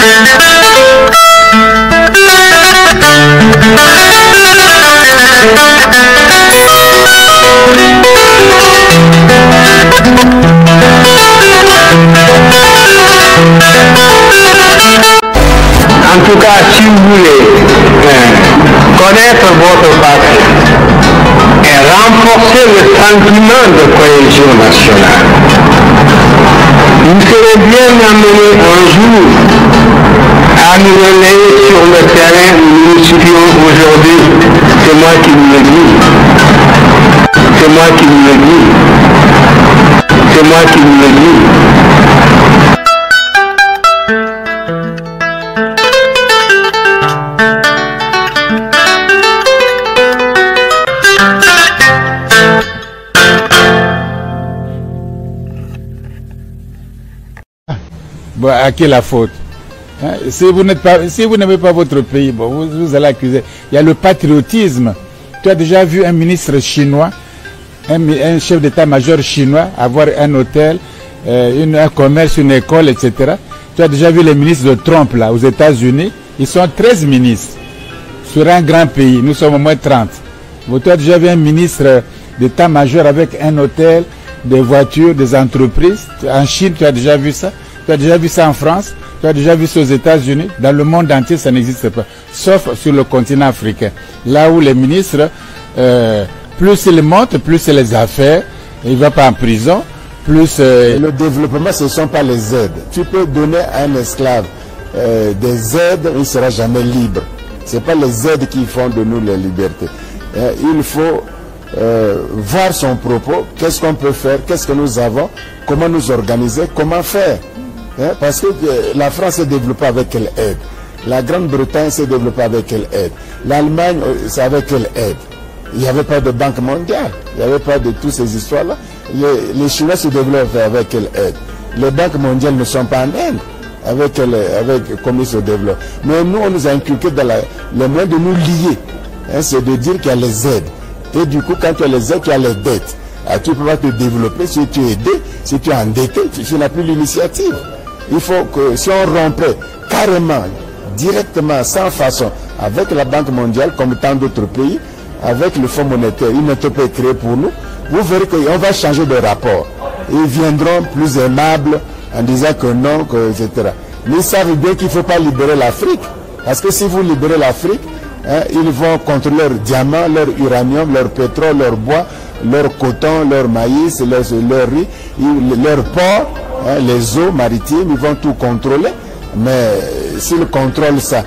En tout cas, si vous voulez connaître votre patrie et renforcer le sentiment de cohésion nationale, vous serez bien amené un jour à nous relayer sur le terrain où nous suivons aujourd'hui. C'est moi qui vous le dis. C'est moi qui vous le dis. C'est moi qui vous le dis. Bon, à qui la faute? Hein? Si vous n'aimez pas votre pays, bon, vous allez accuser. Il y a le patriotisme. Tu as déjà vu un ministre chinois, un chef d'état-major chinois avoir un hôtel, un commerce, une école, etc. Tu as déjà vu les ministres de Trump là, aux États-Unis. Ils sont 13 ministres sur un grand pays. Nous sommes au moins 30. Bon, tu as déjà vu un ministre d'état-major avec un hôtel, des voitures, des entreprises. En Chine, tu as déjà vu ça? Tu as déjà vu ça en France, tu as déjà vu ça aux États-Unis. Dans le monde entier, ça n'existe pas, sauf sur le continent africain. Là où les ministres, plus ils montent, plus c'est les affaires, ils ne vont pas en prison, plus... Le développement, ce ne sont pas les aides. Tu peux donner à un esclave des aides, il ne sera jamais libre. Ce n'est pas les aides qui font de nous la liberté. Il faut voir son propos, qu'est-ce qu'on peut faire, qu'est-ce que nous avons, comment nous organiser, comment faire. Parce que la France s'est développée avec quelle aide? La Grande-Bretagne s'est développée avec quelle aide? L'Allemagne, c'est avec quelle aide? Il n'y avait pas de banque mondiale, il n'y avait pas de toutes ces histoires-là. Les Chinois se développent avec quelle aide? Les banques mondiales ne sont pas en aide avec comment ils se développent. Mais nous, on nous a inculqué dans le moyen de nous lier. C'est de dire qu'il y a les aides. Et du coup, quand tu as les aides, tu as les dettes. Tu ne peux pas te développer si tu es aidé, si tu es endetté, tu n'as plus l'initiative. Il faut que si on rompait carrément, directement, sans façon, avec la Banque mondiale, comme tant d'autres pays, avec le Fonds monétaire, une entreprise créée pour nous, vous verrez qu'on va changer de rapport. Ils viendront plus aimables en disant que non, etc. Mais ils savent bien qu'il ne faut pas libérer l'Afrique. Parce que si vous libérez l'Afrique, ils vont contrôler leur diamant, leur uranium, leur pétrole, leur bois, leur coton, leur maïs, leur riz, leur porc, les eaux maritimes, ils vont tout contrôler. Mais s'ils contrôlent ça,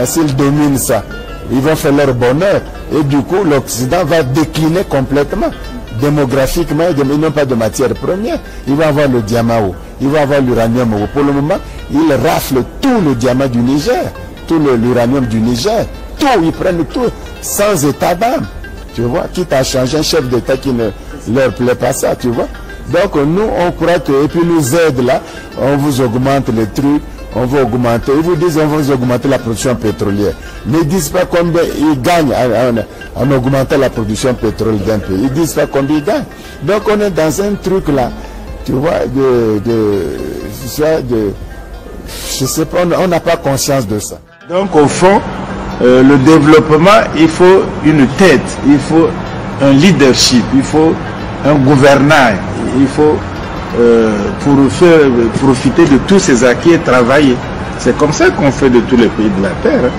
s'ils dominent ça, ils vont faire leur bonheur. Et du coup, l'Occident va décliner complètement. Démographiquement, ils n'ont pas de matière première. Ils vont avoir le diamant, ils vont avoir l'uranium. Pour le moment, ils raflent tout le diamant du Niger, tout l'uranium du Niger. Tout, ils prennent tout, sans état d'âme. Tu vois, quitte à changer un chef d'État qui ne leur plaît pas ça, tu vois. Donc nous, on croit que, et puis nous aide là, on vous augmente les trucs, on va augmenter, ils vous disent on va vous augmenter la production pétrolière. Mais ils ne disent pas combien ils gagnent en augmentant la production pétrolière d'un pays. Ils ne disent pas combien ils gagnent. Donc on est dans un truc là, tu vois, je sais pas, on n'a pas conscience de ça. Donc au fond, le développement, il faut une tête, il faut un leadership, il faut un gouvernail, il faut pour faire profiter de tous ces acquis et travailler. C'est comme ça qu'on fait de tous les pays de la terre.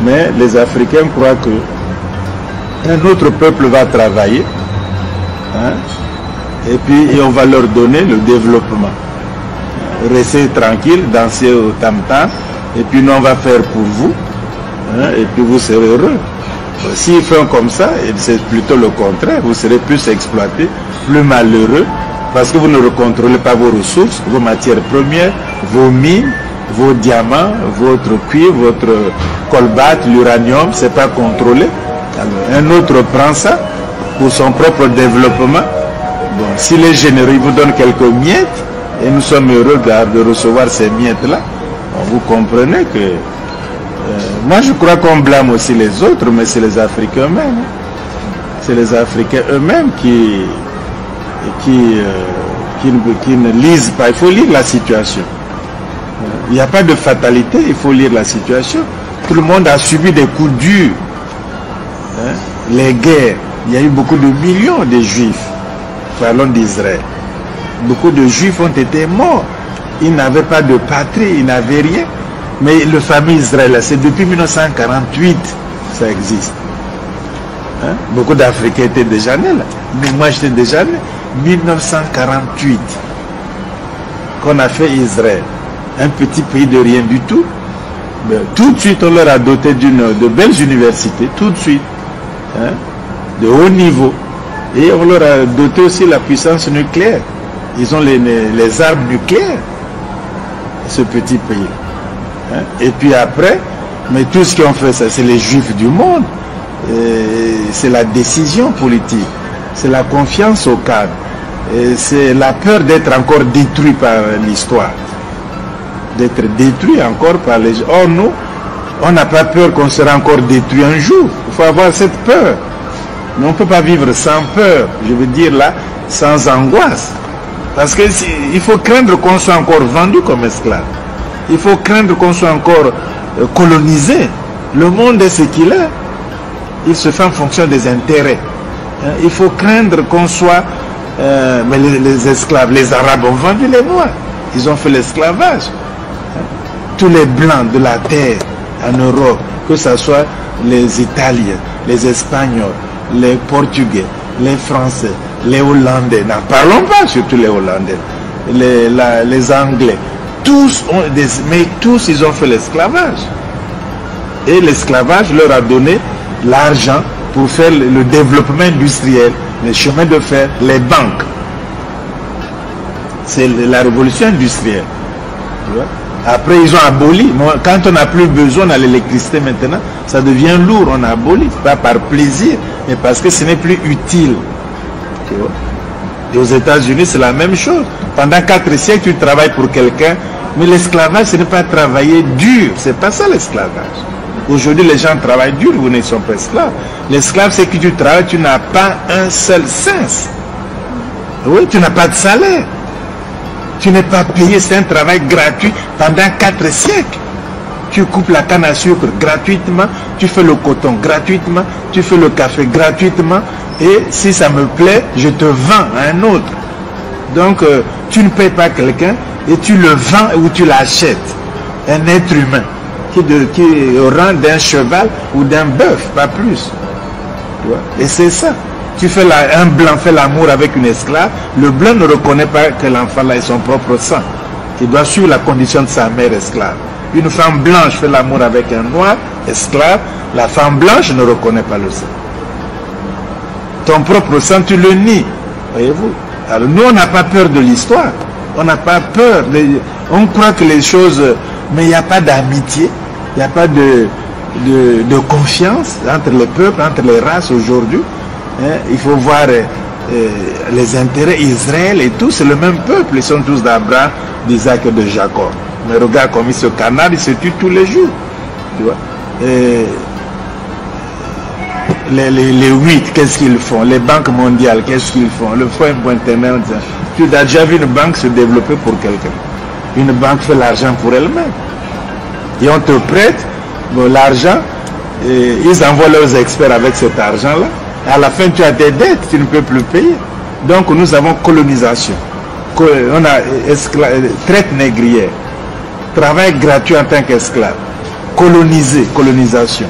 Mais les Africains croient que un autre peuple va travailler, et puis on va leur donner le développement. Restez tranquille, dansez au tam-tam, et puis nous on va faire pour vous, et puis vous serez heureux. S'ils font comme ça, c'est plutôt le contraire, vous serez plus exploité, plus malheureux, parce que vous ne contrôlez pas vos ressources, vos matières premières, vos mines, vos diamants, votre cuivre, votre colbate, l'uranium, c'est pas contrôlé. Alors, un autre prend ça pour son propre développement. Bon, s'il est généreux, il vous donne quelques miettes, et nous sommes heureux de recevoir ces miettes-là. Bon, vous comprenez que moi je crois qu'on blâme aussi les autres, mais c'est les Africains eux-mêmes. C'est les Africains eux-mêmes qui ne lisent pas. Il faut lire la situation. Il n'y a pas de fatalité, il faut lire la situation. Tout le monde a subi des coups durs. Hein? Les guerres, il y a eu beaucoup de millions de juifs. Parlons d'Israël. Beaucoup de juifs ont été morts. Ils n'avaient pas de patrie, ils n'avaient rien. Mais le fameux Israël, c'est depuis 1948 ça existe. Hein? Beaucoup d'Africains étaient déjà nés là. Mais moi j'étais déjà né. 1948 qu'on a fait Israël. Un petit pays de rien du tout. Mais tout de suite on leur a doté de belles universités, tout de suite. Hein? De haut niveau. Et on leur a doté aussi la puissance nucléaire. Ils ont les armes nucléaires, ce petit pays. Hein? Et puis après, mais tout ce qu'ils ont fait, c'est les juifs du monde. C'est la décision politique. C'est la confiance au cadre. C'est la peur d'être encore détruit par l'histoire. D'être détruit encore par les gens. Or, nous, on n'a pas peur qu'on sera encore détruit un jour. Il faut avoir cette peur. Mais on ne peut pas vivre sans peur. Je veux dire là, sans angoisse. Parce qu'il faut craindre qu'on soit encore vendu comme esclave. Il faut craindre qu'on soit encore colonisé. Le monde est ce qu'il est. Il se fait en fonction des intérêts. Il faut craindre qu'on soit... mais les esclaves, les Arabes ont vendu les Noirs. Ils ont fait l'esclavage. Tous les Blancs de la terre en Europe, que ce soit les Italiens, les Espagnols, les Portugais, les Français, les Hollandais, n'en parlons pas, surtout les Hollandais, les Anglais, tous mais tous ils ont fait l'esclavage. Et l'esclavage leur a donné l'argent pour faire le développement industriel, les chemins de fer, les banques. C'est la révolution industrielle. Tu vois? Après, ils ont aboli. Quand on n'a plus besoin de l'électricité maintenant, ça devient lourd. On a aboli, pas par plaisir, mais parce que ce n'est plus utile. Tu vois? Et aux États-Unis, c'est la même chose. Pendant 4 siècles, tu travailles pour quelqu'un, mais l'esclavage, ce n'est pas travailler dur. C'est pas ça l'esclavage. Aujourd'hui, les gens travaillent dur, vous ne sont pas esclaves. L'esclave, c'est que tu travailles, tu n'as pas un seul sens. Oui, tu n'as pas de salaire. Tu n'es pas payé, c'est un travail gratuit pendant 4 siècles. Tu coupes la canne à sucre gratuitement, tu fais le coton gratuitement, tu fais le café gratuitement, et si ça me plaît, je te vends à un autre. Donc, tu ne payes pas quelqu'un et tu le vends ou tu l'achètes. Un être humain qui est au rang d'un cheval ou d'un bœuf, pas plus. Tu vois? Et c'est ça. Tu fais un blanc fait l'amour avec une esclave, le blanc ne reconnaît pas que l'enfant là est son propre sang. Il doit suivre la condition de sa mère esclave. Une femme blanche fait l'amour avec un noir esclave, la femme blanche ne reconnaît pas le sang. Ton propre sang, tu le nies. Voyez-vous? Alors nous, on n'a pas peur de l'histoire. On n'a pas peur. On croit que les choses... Mais il n'y a pas d'amitié, il n'y a pas de confiance entre les peuples, entre les races aujourd'hui. Il faut voir les intérêts. Israël et tout, c'est le même peuple. Ils sont tous d'Abraham, d'Isaac et de Jacob. Mais regarde comme ils se canardent, ils se tuent tous les jours. Tu vois? Les 8, qu'est-ce qu'ils font? Les banques mondiales, qu'est-ce qu'ils font? Le Fonds international. Tu as déjà vu une banque se développer pour quelqu'un? Une banque fait l'argent pour elle-même. Et on te prête l'argent, ils envoient leurs experts avec cet argent-là. À la fin, tu as des dettes, tu ne peux plus payer. Donc, nous avons colonisation. On a traite négrière. Travail gratuit en tant qu'esclave. Colonisation.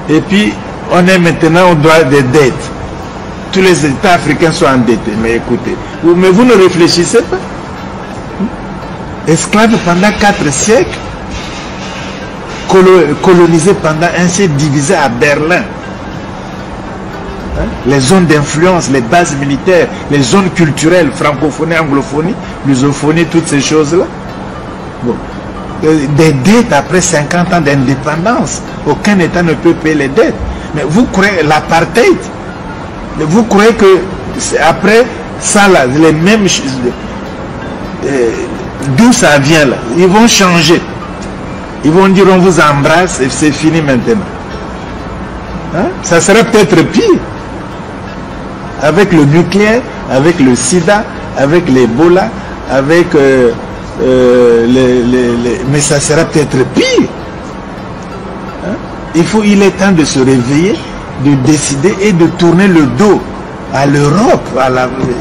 Et puis, on est maintenant au droit des dettes. Tous les États africains sont endettés. Mais écoutez, mais vous ne réfléchissez pas. Esclaves pendant 4 siècles, colonisés pendant un siècle, divisés à Berlin. Les zones d'influence, les bases militaires, les zones culturelles, francophonie, anglophonie, lusophonie, toutes ces choses-là. Bon. Des dettes après 50 ans d'indépendance. Aucun État ne peut payer les dettes. Mais vous croyez l'apartheid? Vous croyez que après ça, là, les mêmes choses... D'où ça vient là? Ils vont changer. Ils vont dire on vous embrasse et c'est fini maintenant. Hein? Ça serait peut-être pire. Avec le nucléaire, avec le sida, avec l'Ebola, avec mais ça sera peut-être pire. Hein? Il est temps de se réveiller, de décider et de tourner le dos à l'Europe.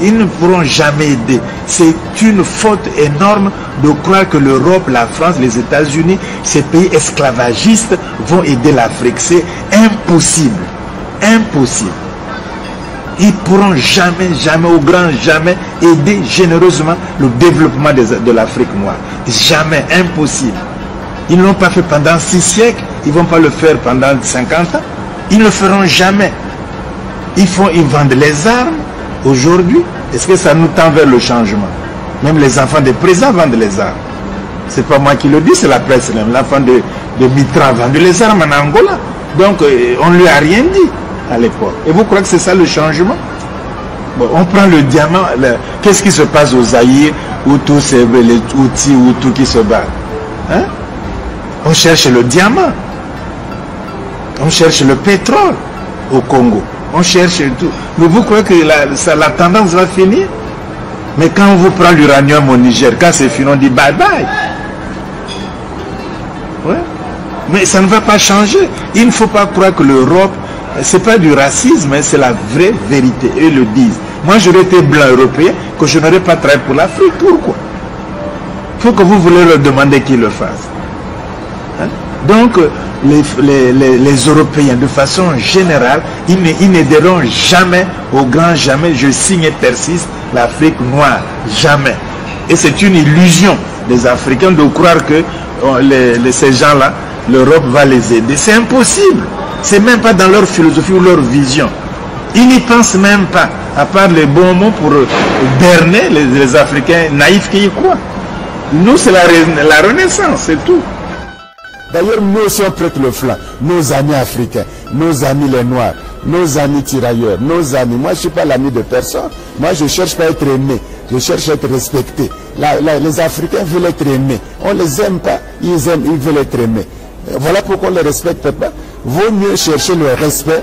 Ils ne pourront jamais aider. C'est une faute énorme de croire que l'Europe, la France, les États-Unis, ces pays esclavagistes vont aider l'Afrique. C'est impossible. Impossible. Ils ne pourront jamais, jamais, au grand jamais, aider généreusement le développement de l'Afrique noire. Jamais, impossible. Ils ne l'ont pas fait pendant 6 siècles, ils ne vont pas le faire pendant 50 ans. Ils ne le feront jamais. Ils vendent les armes aujourd'hui. Est-ce que ça nous tend vers le changement? Même les enfants des présidents vendent les armes. C'est pas moi qui le dis, c'est la presse même. L'enfant de Mitra vend les armes en Angola. Donc on ne lui a rien dit à l'époque. Et vous croyez que c'est ça le changement? Bon, on prend le diamant. Qu'est-ce qui se passe aux Zaïre où tous ces les outils ou tout qui se battent? Hein? On cherche le diamant. On cherche le pétrole au Congo. On cherche tout. Mais vous croyez que la tendance va finir? Mais quand on vous prend l'uranium au Niger, quand c'est fini, on dit bye bye. Ouais. Mais ça ne va pas changer. Il ne faut pas croire que l'Europe, c'est pas du racisme, hein, c'est la vraie vérité. Eux le disent. Moi, j'aurais été blanc européen, que je n'aurais pas travaillé pour l'Afrique. Pourquoi? Il faut que vous voulez leur demander qu'ils le fassent. Hein? Donc, les Européens, de façon générale, ils n'aideront jamais, au grand jamais, je signe et persiste, l'Afrique noire. Jamais. Et c'est une illusion des Africains de croire que ces gens-là, l'Europe va les aider. C'est impossible. C'est même pas dans leur philosophie ou leur vision. Ils n'y pensent même pas, à part les bons mots pour berner les Africains naïfs qui y croient. Nous, c'est la Renaissance, c'est tout. D'ailleurs, nous aussi on prête le flanc. Nos amis africains, nos amis les Noirs, nos amis tirailleurs, nos amis. Moi, je ne suis pas l'ami de personne. Moi, je ne cherche pas à être aimé. Je cherche à être respecté. Les Africains veulent être aimés. On ne les aime pas, ils veulent être aimés. Voilà pourquoi on ne les respecte pas. Vaut mieux chercher le respect,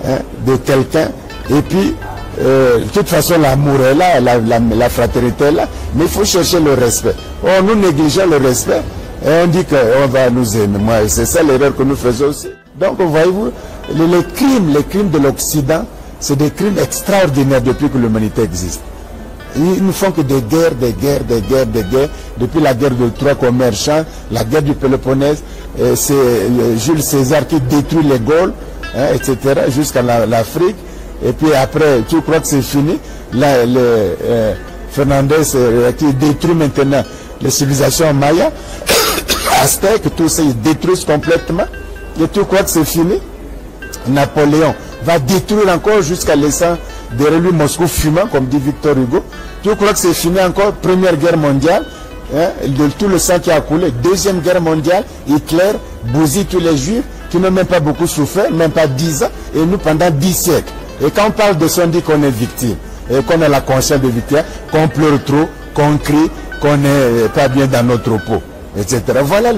hein, de quelqu'un. Et puis, de toute façon, l'amour est là, la fraternité est là. Mais il faut chercher le respect. Or, nous négligeons le respect. Et on dit qu'on va nous aimer. Moi, c'est ça l'erreur que nous faisons aussi. Donc, voyez-vous, les crimes de l'Occident, c'est des crimes extraordinaires depuis que l'humanité existe. Ils ne font que des guerres, des guerres, des guerres, des guerres. Depuis la guerre de Troie commerçant, la guerre du Péloponnèse, c'est Jules César qui détruit les Gaules, hein, etc., jusqu'à l'Afrique. Et puis après, tu crois que c'est fini? Fernandez qui détruit maintenant les civilisations mayas, aztèques, tout ça, ils détruisent complètement. Et tu crois que c'est fini? Napoléon va détruire encore jusqu'à laissant derrière lui Moscou fumant, comme dit Victor Hugo. Tu crois que c'est fini encore? Première guerre mondiale, hein, de tout le sang qui a coulé. Deuxième guerre mondiale, Hitler bousille tous les juifs qui n'ont même pas beaucoup souffert, même pas 10 ans, et nous pendant 10 siècles. Et quand on parle de ça, on dit qu'on est victime, et qu'on a la conscience de victime, qu'on pleure trop, qu'on crie, qu'on n'est pas bien dans notre peau, etc. Voilà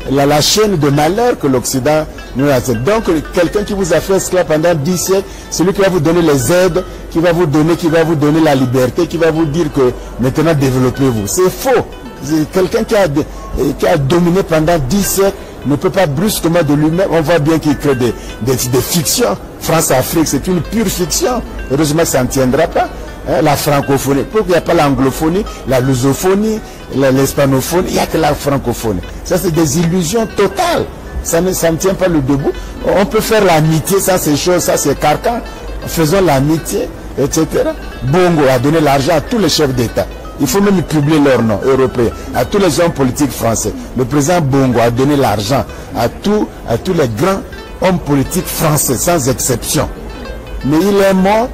la chaîne de malheur que l'Occident nous a. Donc, quelqu'un qui vous a fait esclave pendant 10 siècles, celui qui va vous donner les aides, qui va vous donner la liberté, qui va vous dire que maintenant développez-vous. C'est faux. Quelqu'un qui a dominé pendant 10 siècles ne peut pas brusquement de lui-même. On voit bien qu'il crée des fictions. France-Afrique, c'est une pure fiction. Heureusement, ça ne tiendra pas. Hein, la francophonie. Pourquoi il n'y a pas l'anglophonie, la lusophonie, l'hispanophonie? Il n'y a que la francophonie. Ça, c'est des illusions totales. Ça ne tient pas le debout. On peut faire l'amitié, ça c'est chose, ça c'est carcan. Faisons l'amitié, etc. Bongo a donné l'argent à tous les chefs d'État. Il faut même publier leur nom européen, à tous les hommes politiques français. Le président Bongo a donné l'argent à tous les grands hommes politiques français, sans exception. Mais il est mort,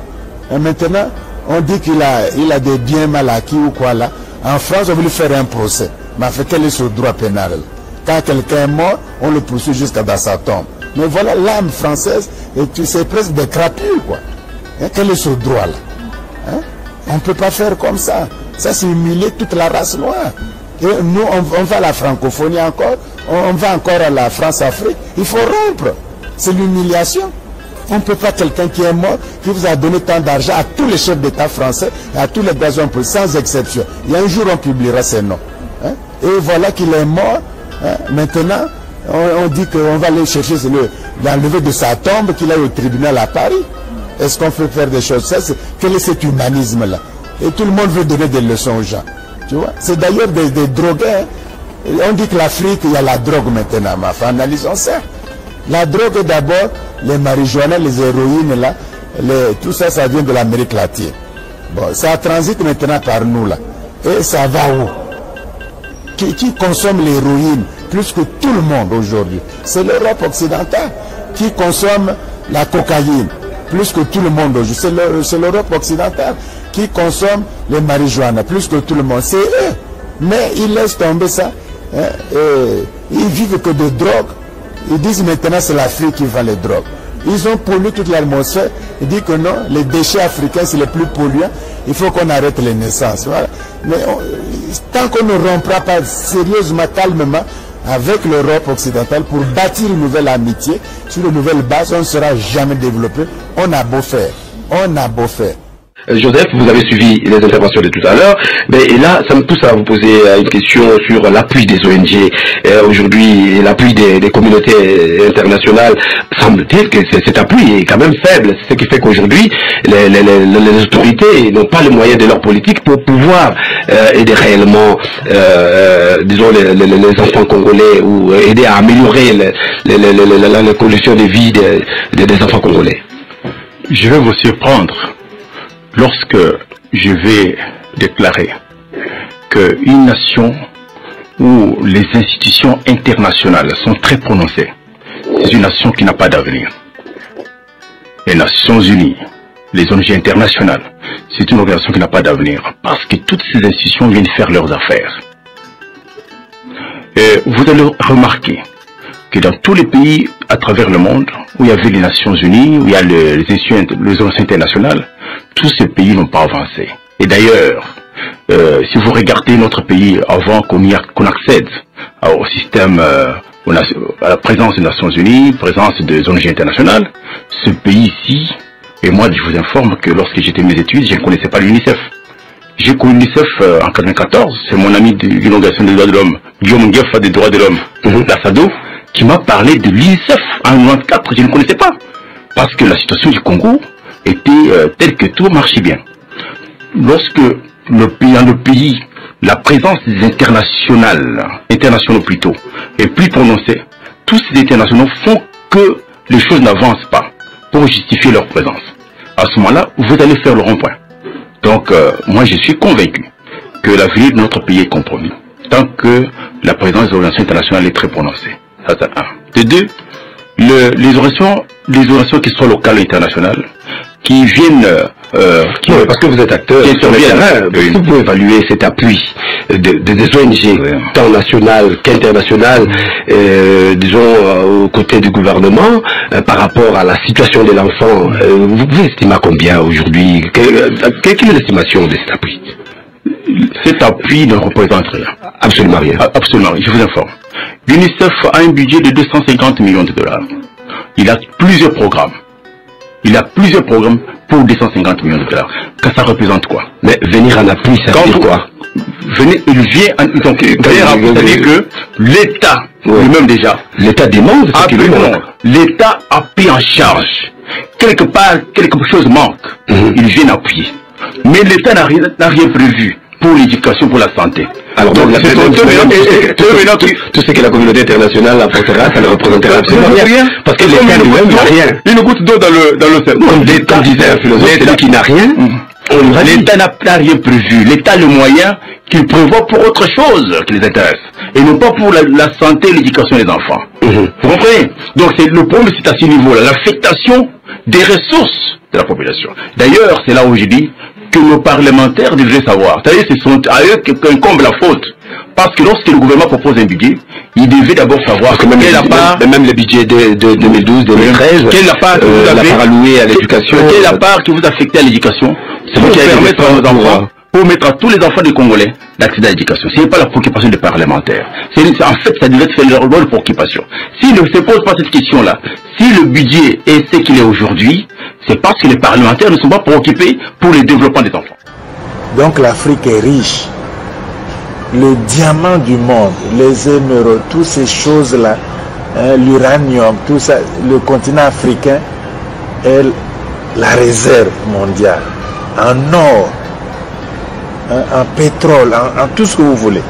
et maintenant, on dit qu'il a des biens mal acquis ou quoi là. En France, on veut lui faire un procès. Mais en fait, quel est ce droit pénal? Quand quelqu'un est mort, on le poursuit jusqu'à dans sa tombe. Mais voilà, l'âme française, c'est presque des crapules, quoi. Hein, quel est ce droit-là? Hein? On ne peut pas faire comme ça. Ça, c'est humilier toute la race noire. Et nous, on va à la francophonie encore, on va encore à la France-Afrique. Il faut rompre. C'est l'humiliation. On ne peut pas, quelqu'un qui est mort, qui vous a donné tant d'argent à tous les chefs d'État français, et à tous les gazons, sans exception. Il y a un jour, on publiera ces noms. Hein? Et voilà qu'il est mort. Hein? Maintenant, on dit qu'on va aller chercher l'enlever de sa tombe qu'il a au tribunal à Paris. Est-ce qu'on peut faire des choses? Quel est cet humanisme-là? Et tout le monde veut donner des leçons aux gens. Tu vois? C'est d'ailleurs des drogués. Hein? On dit que l'Afrique, il y a la drogue maintenant. Mais enfin, analysons ça. La drogue, d'abord, les marijuana, les héroïnes, là, tout ça, ça vient de l'Amérique latine. Bon, ça transite maintenant par nous, là. Et ça va où? Qui consomme l'héroïne plus que tout le monde aujourd'hui? C'est l'Europe occidentale. Qui consomme la cocaïne plus que tout le monde aujourd'hui? C'est l'Europe occidentale. Qui consomme les marijuana plus que tout le monde? C'est eux. Mais ils laissent tomber ça. Hein, et ils vivent que de drogue. Ils disent maintenant c'est l'Afrique qui vend les drogues. Ils ont pollué toute l'atmosphère. Ils disent que non, les déchets africains c'est les plus polluants. Il faut qu'on arrête les naissances. Voilà. Mais tant qu'on ne rompra pas sérieusement, calmement, avec l'Europe occidentale pour bâtir une nouvelle amitié, sur une nouvelle base, on ne sera jamais développé. On a beau faire. On a beau faire. Joseph, vous avez suivi les interventions de tout à l'heure, et là, ça me pousse à vous poser une question sur l'appui des ONG. Aujourd'hui, l'appui des communautés internationales, semble-t-il que cet appui est quand même faible. C'est ce qui fait qu'aujourd'hui, les autorités n'ont pas les moyens de leur politique pour pouvoir aider réellement, disons, les enfants congolais ou aider à améliorer la condition de vie des enfants congolais. Je vais vous surprendre lorsque je vais déclarer qu'une nation où les institutions internationales sont très prononcées, c'est une nation qui n'a pas d'avenir. Les Nations Unies, les ONG internationales, c'est une organisation qui n'a pas d'avenir parce que toutes ces institutions viennent faire leurs affaires. Et vous allez remarquer que dans tous les pays à travers le monde où il y avait les Nations Unies, où il y a les organisations internationales, tous ces pays n'ont pas avancé. Et d'ailleurs, si vous regardez notre pays avant qu'on accède au système, à la présence des Nations Unies, présence des ONG internationales, ce pays-ci, et moi je vous informe que lorsque j'étais mes études, je ne connaissais pas l'UNICEF. J'ai connu l'UNICEF en 1994, c'est mon ami d'une organisation des droits de l'homme, Guillaume Nguefa des droits de l'homme, l'Assado, qui m'a parlé de l'UNICEF en 1994, je ne connaissais pas. Parce que la situation du Congo était telle que tout marchait bien. Lorsque dans le pays, la présence des internationaux plutôt, est plus prononcée, tous ces internationaux font que les choses n'avancent pas pour justifier leur présence. À ce moment-là, vous allez faire le rond-point. Donc, moi je suis convaincu que l'avenir de notre pays est compromis, tant que la présence des organisations internationales est très prononcée. Ça, c'est un. De deux, les organisations qui sont locales et internationales, qui viennent... parce que vous êtes acteur sur le terrain, vous pouvez évaluer cet appui des ONG, tant nationales qu'internationales, disons, aux côtés du gouvernement, par rapport à la situation de l'enfant. Vous pouvez estimer à combien aujourd'hui? Quelle est l'estimation de cet appui? Cet appui ne représente rien. Absolument rien. Absolument rien, je vous informe. L'UNICEF a un budget de 250 millions de dollars. Il a plusieurs programmes. Il a plusieurs programmes pour 250 millions de dollars. Ça représente quoi? Mais venir en appui, ça veut dire quoi? Il vient en... Donc, c'est-à-dire que l'État, lui-même déjà... L'État demande ce qu'il demande. L'État a pris en charge. Quelque part, quelque chose manque. Il vient appuyer. Mais l'État n'a rien prévu pour l'éducation, pour la santé. Alors, donc, tout ce que la communauté internationale apportera, ça ne représentera absolument rien. Parce que l'État lui-même n'a rien. Une goutte d'eau dans le cerveau. Comme disait un philosophe, celui qui n'a rien, l'État n'a rien prévu. L'État a le moyen qu'il prévoit pour autre chose qui les intéresse. Et non pas pour la santé et l'éducation des enfants. Vous comprenez? Donc, c'est le problème, c'est à ce niveau-là. L'affectation des ressources de la population. D'ailleurs, c'est là où je dis que nos parlementaires devraient savoir. C'est-à-dire que ce sont à eux qu'incombe la faute. Parce que lorsque le gouvernement propose un budget, il devait d'abord savoir même le budget de 2012-2013, quelle la part que vous avez allouée à l'éducation, quelle la part que vous affectez à l'éducation, c'est pour permettre à nos enfants, pour mettre à tous les enfants des Congolais d'accéder à l'éducation. Ce n'est pas la préoccupation des parlementaires. En fait, ça devait être leur rôle de préoccupation. S'ils ne se posent pas cette question-là, si le budget est ce qu'il est aujourd'hui, c'est parce que les parlementaires ne sont pas préoccupés pour le développement des enfants. Donc l'Afrique est riche. le diamant du monde, les émeraudes, toutes ces choses-là, hein, l'uranium, tout ça, le continent africain est la réserve mondiale, en or, hein, en pétrole, en tout ce que vous voulez.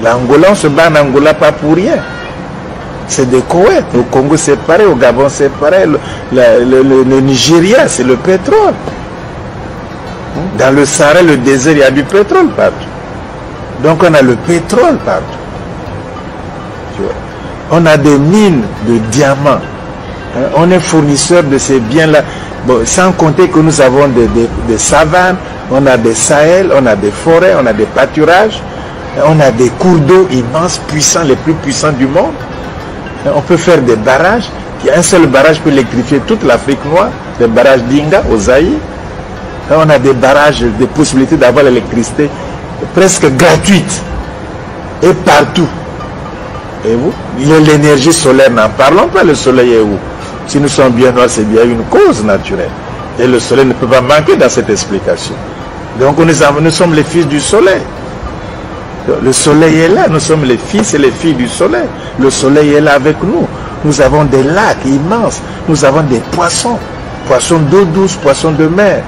L'Angola, on se bat en Angola pas pour rien. C'est des Koweït. Au Congo, c'est pareil. Au Gabon, c'est pareil. Le Nigeria, c'est le pétrole. Dans le Sahara, le désert, il y a du pétrole partout. Donc, on a le pétrole partout. Tu vois. On a des mines de diamants. On est fournisseur de ces biens-là. Bon, sans compter que nous avons des savanes, on a des Sahel, on a des forêts, on a des pâturages. On a des cours d'eau immenses, puissants, les plus puissants du monde. On peut faire des barrages. Un seul barrage peut électrifier toute l'Afrique noire. Les barrages d'Inga, au Zaïre. On a des barrages, des possibilités d'avoir l'électricité presque gratuite. Et partout. Et vous, l'énergie solaire, n'en parlons pas. Le soleil est où? Si nous sommes bien noirs, c'est bien une cause naturelle. Et le soleil ne peut pas manquer dans cette explication. Donc nous sommes les fils du soleil. Le soleil est là, nous sommes les fils et les filles du soleil. Le soleil est là avec nous. Nous avons des lacs immenses. Nous avons des poissons. Poissons d'eau douce, poissons de mer.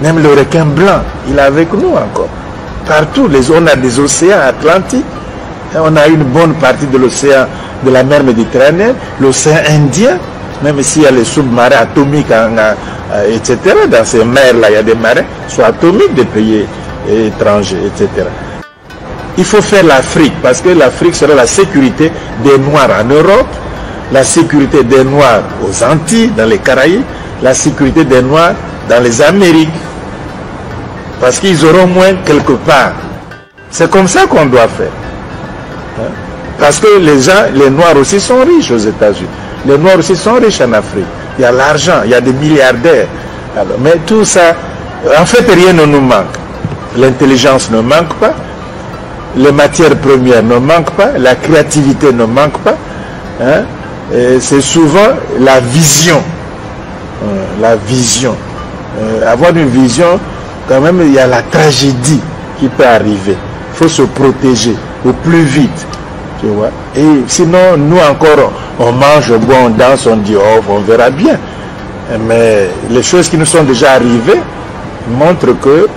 Même le requin blanc, il est avec nous encore. Partout, on a des océans atlantiques. On a une bonne partie de l'océan, de la mer Méditerranée, l'océan Indien, même s'il y a les sous-marins atomiques, etc. Dans ces mers-là, il y a des marins, soit atomiques des pays étrangers, etc. Il faut faire l'Afrique, parce que l'Afrique sera la sécurité des Noirs en Europe, la sécurité des Noirs aux Antilles, dans les Caraïbes, la sécurité des Noirs dans les Amériques. Parce qu'ils auront moins quelque part. C'est comme ça qu'on doit faire. Parce que les Noirs aussi sont riches aux États-Unis. Les Noirs aussi sont riches en Afrique. Il y a l'argent, il y a des milliardaires. Alors, mais tout ça, en fait, rien ne nous manque. L'intelligence ne manque pas. Les matières premières ne manquent pas, la créativité ne manque pas. Hein? C'est souvent la vision. La vision. Avoir une vision, quand même, il y a la tragédie qui peut arriver. Il faut se protéger au plus vite. Tu vois? Et sinon, nous encore, on mange, on boit, on danse, on dit, oh, on verra bien. Mais les choses qui nous sont déjà arrivées montrent que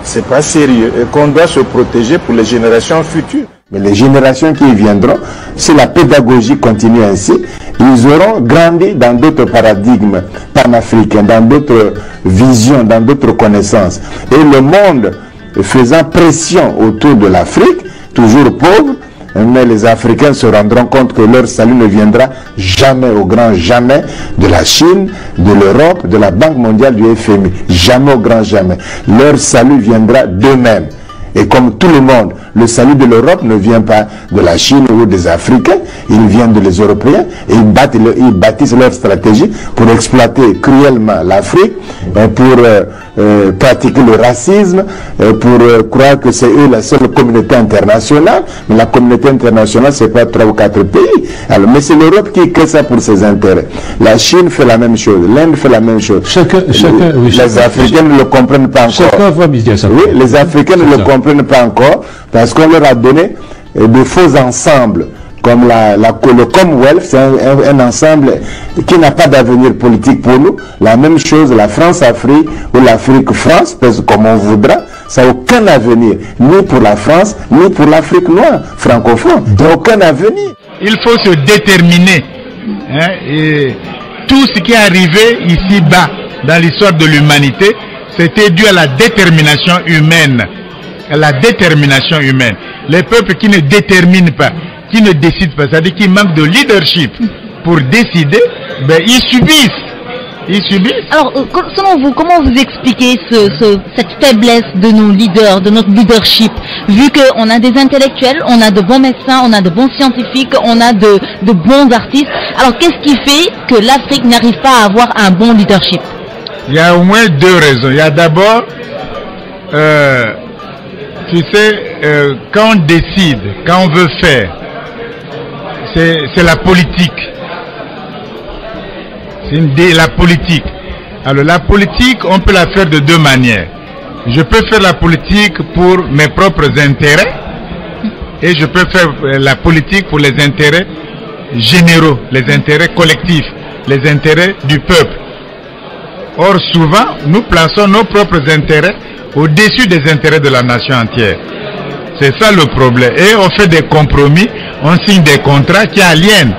c'est pas sérieux et qu'on doit se protéger pour les générations futures. Mais les générations qui viendront, si la pédagogie continue ainsi, ils auront grandi dans d'autres paradigmes panafricains, dans d'autres visions, dans d'autres connaissances. Et le monde faisant pression autour de l'Afrique, toujours pauvre, mais les Africains se rendront compte que leur salut ne viendra jamais, au grand jamais, de la Chine, de l'Europe, de la Banque mondiale, du FMI. Jamais, au grand jamais. Leur salut viendra d'eux-mêmes. Et comme tout le monde, le salut de l'Europe ne vient pas de la Chine ou des Africains, il vient de les Européens, et ils bâtissent leur stratégie pour exploiter cruellement l'Afrique, pour pratiquer le racisme, pour croire que c'est eux la seule communauté internationale. Mais la communauté internationale, c'est pas 3 ou 4 pays. Alors, mais c'est l'Europe qui crée ça pour ses intérêts. La Chine fait la même chose, l'Inde fait la même chose. Les Africains ne le comprennent pas encore. Chacun va dire ça. Oui, les Africains ne le comprennent pas encore parce qu'on leur a donné de faux ensembles comme le Commonwealth, c'est un ensemble qui n'a pas d'avenir politique pour nous. La même chose, la France-Afrique ou l'Afrique-France, comme on voudra, ça n'a aucun avenir, ni pour la France, ni pour l'Afrique noire, francophone. Aucun avenir. Il faut se déterminer. Hein, et tout ce qui est arrivé ici-bas dans l'histoire de l'humanité, c'était dû à la détermination humaine. À la détermination humaine. Les peuples qui ne déterminent pas, qui ne décident pas, c'est-à-dire qui manquent de leadership pour décider, ben, ils subissent. Ils subissent. Alors, selon vous, comment vous expliquez cette faiblesse de nos leaders, de notre leadership, vu qu'on a des intellectuels, on a de bons médecins, on a de bons scientifiques, on a de bons artistes. Alors, qu'est-ce qui fait que l'Afrique n'arrive pas à avoir un bon leadership? Il y a au moins 2 raisons. Il y a d'abord, tu sais, quand on décide, quand on veut faire, c'est la politique. C'est la politique. Alors la politique, on peut la faire de 2 manières. Je peux faire la politique pour mes propres intérêts, et je peux faire la politique pour les intérêts généraux, les intérêts collectifs, les intérêts du peuple. Or, souvent, nous plaçons nos propres intérêts au-dessus des intérêts de la nation entière. C'est ça le problème. Et on fait des compromis, on signe des contrats qui aliènent.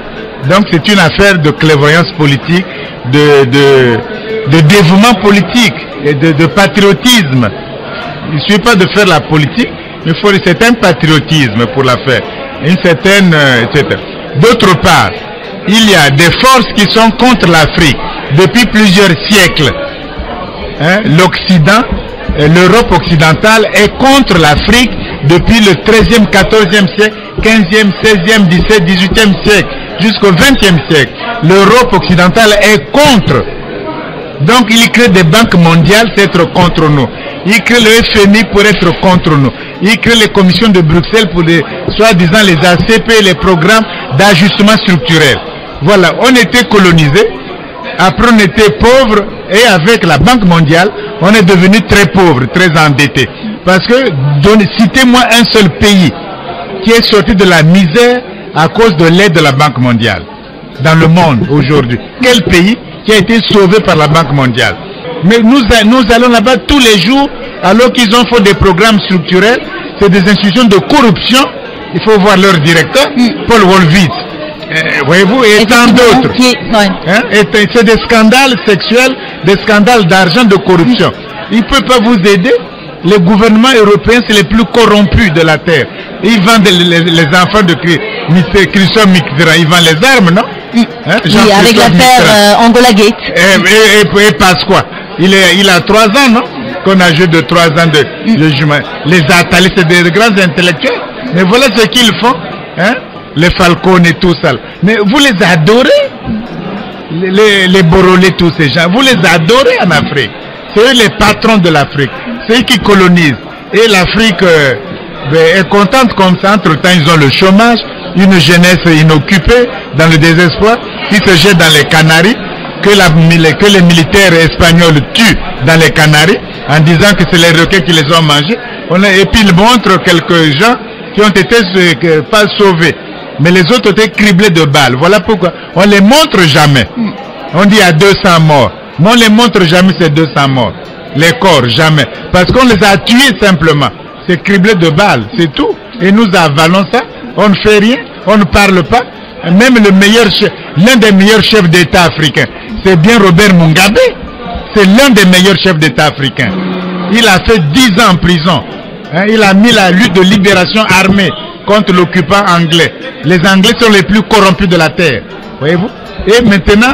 Donc c'est une affaire de clairvoyance politique, de dévouement politique et de patriotisme. Il ne suffit pas de faire la politique, mais il faut un certain patriotisme pour la faire. Une certaine, etc. D'autre part, il y a des forces qui sont contre l'Afrique depuis plusieurs siècles. Hein, l'Occident, l'Europe occidentale est contre l'Afrique depuis le 13e, 14e siècle, 15e, 16e, 17e, 18e siècle, jusqu'au 20e siècle. L'Europe occidentale est contre. Donc il crée des banques mondiales pour être contre nous. Il crée le FMI pour être contre nous. Il crée les commissions de Bruxelles pour soi-disant les ACP, les programmes d'ajustement structurel. Voilà, on était colonisés, après on était pauvres, et avec la Banque mondiale, on est devenu très pauvre, très endetté. Parce que, citez-moi un seul pays qui est sorti de la misère à cause de l'aide de la Banque mondiale dans le monde aujourd'hui. Quel pays qui a été sauvé par la Banque mondiale? Mais nous allons là-bas tous les jours, alors qu'ils ont fait des programmes structurels. C'est des institutions de corruption. Il faut voir leur directeur, Paul Wolfowitz. Voyez-vous, et tant d'autres. Hein? C'est des scandales sexuels, des scandales d'argent, de corruption. Il ne peut pas vous aider. Les gouvernements européens, c'est les plus corrompus de la terre. Ils vendent les enfants de Christophe Mitterrand. Ils vendent les armes, non? Hein? Oui, avec l'affaire Angola Gate. Et Pasqua. Il a 3 ans, non? Qu'on a joué de 3 ans de jugement. Les Attalais, c'est des grands intellectuels. Mais voilà ce qu'ils font. Hein? Les Falcone et tout ça. Mais vous les adorez? Les Borolais, tous ces gens. Vous les adorez en Afrique. C'est eux les patrons de l'Afrique. C'est eux qui colonisent. Et l'Afrique est contente comme ça. Entre-temps, ils ont le chômage, une jeunesse inoccupée, dans le désespoir, qui se jette dans les Canaries, que les militaires espagnols tuent dans les Canaries, en disant que c'est les requins qui les ont mangés. Et puis ils montrent quelques gens qui ont été pas sauvés. Mais les autres ont été criblés de balles. Voilà pourquoi on ne les montre jamais. On dit à 200 morts. Mais on ne les montre jamais ces 200 morts. Les corps, jamais. Parce qu'on les a tués simplement. C'est criblé de balles, c'est tout. Et nous avalons ça. On ne fait rien, on ne parle pas. Même l'un des meilleurs chefs d'État africains, c'est bien Robert Mugabe. C'est l'un des meilleurs chefs d'État africains. Il a fait 10 ans en prison. Hein, il a mis la lutte de libération armée contre l'occupant anglais. Les Anglais sont les plus corrompus de la terre. Voyez-vous? Et maintenant,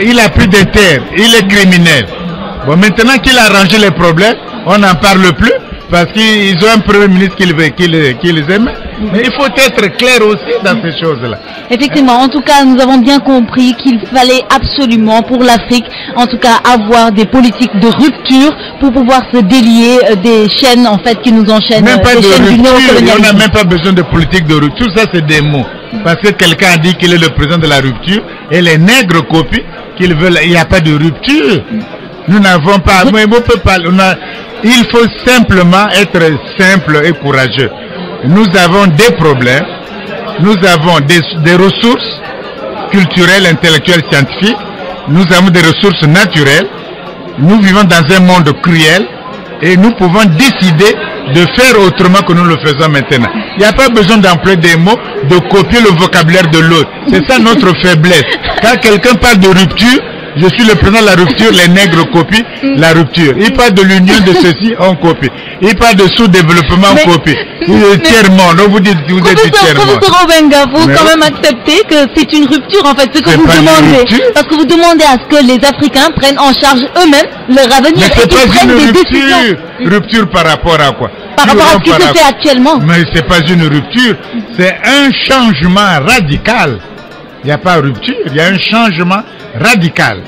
il a pris des terres. Il est criminel. Bon, maintenant qu'il a arrangé les problèmes, on n'en parle plus parce qu'ils ont un premier ministre qui les aime. Mais il faut être clair aussi dans ces choses-là. Effectivement, en tout cas, nous avons bien compris qu'il fallait absolument pour l'Afrique, en tout cas, avoir des politiques de rupture pour pouvoir se délier des chaînes en fait qui nous enchaînent. Même pas de rupture, on n'a même pas besoin de politique de rupture, ça c'est des mots. Parce que quelqu'un a dit qu'il est le président de la rupture et les nègres copient qu'ils veulent, il n'y a pas de rupture. Nous n'avons pas, il faut simplement être simple et courageux. Nous avons des problèmes, nous avons des ressources culturelles, intellectuelles, scientifiques, nous avons des ressources naturelles, nous vivons dans un monde cruel et nous pouvons décider de faire autrement que nous le faisons maintenant. Il n'y a pas besoin d'employer des mots, de copier le vocabulaire de l'autre. C'est ça notre faiblesse. Quand quelqu'un parle de rupture, je suis le président de la rupture, les nègres copient la rupture. Il parle de l'union de ceci, on copie. Il parle de sous-développement, on copie. Tiers-monde, vous dites vous êtes du tiers-monde. Professeur Obenga, vous quand même acceptez que c'est une rupture en fait, ce que vous demandez. Parce que vous demandez à ce que les Africains prennent en charge eux-mêmes leur avenir et qu'ils prennent des décisions. Rupture par rapport à quoi? Par rapport à ce qui se fait actuellement. Mais c'est pas une rupture, c'est un changement radical. Il n'y a pas rupture, il y a un changement radical.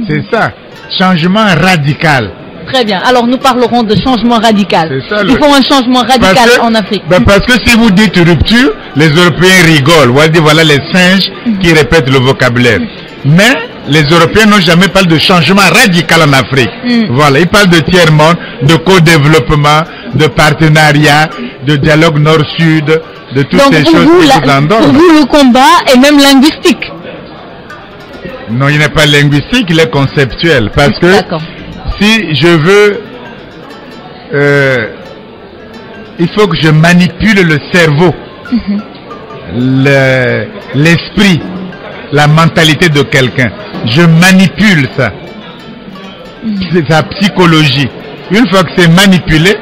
C'est ça, changement radical. Très bien, alors nous parlerons de changement radical. Il faut un changement radical en Afrique. Parce que si vous dites rupture, les Européens rigolent. Voilà les singes qui répètent le vocabulaire. Mais les Européens n'ont jamais parlé de changement radical en Afrique. Voilà, ils parlent de tiers-monde, de co-développement, de partenariat, de dialogue nord-sud, de toutes Donc, ces pour choses vous, qui vous endorment. pour vous, le combat est même linguistique. Non, il n'est pas linguistique, il est conceptuel. Parce que si je veux... il faut que je manipule le cerveau, l'esprit, la mentalité de quelqu'un. Je manipule ça. C'est sa psychologie. Une fois que c'est manipulé,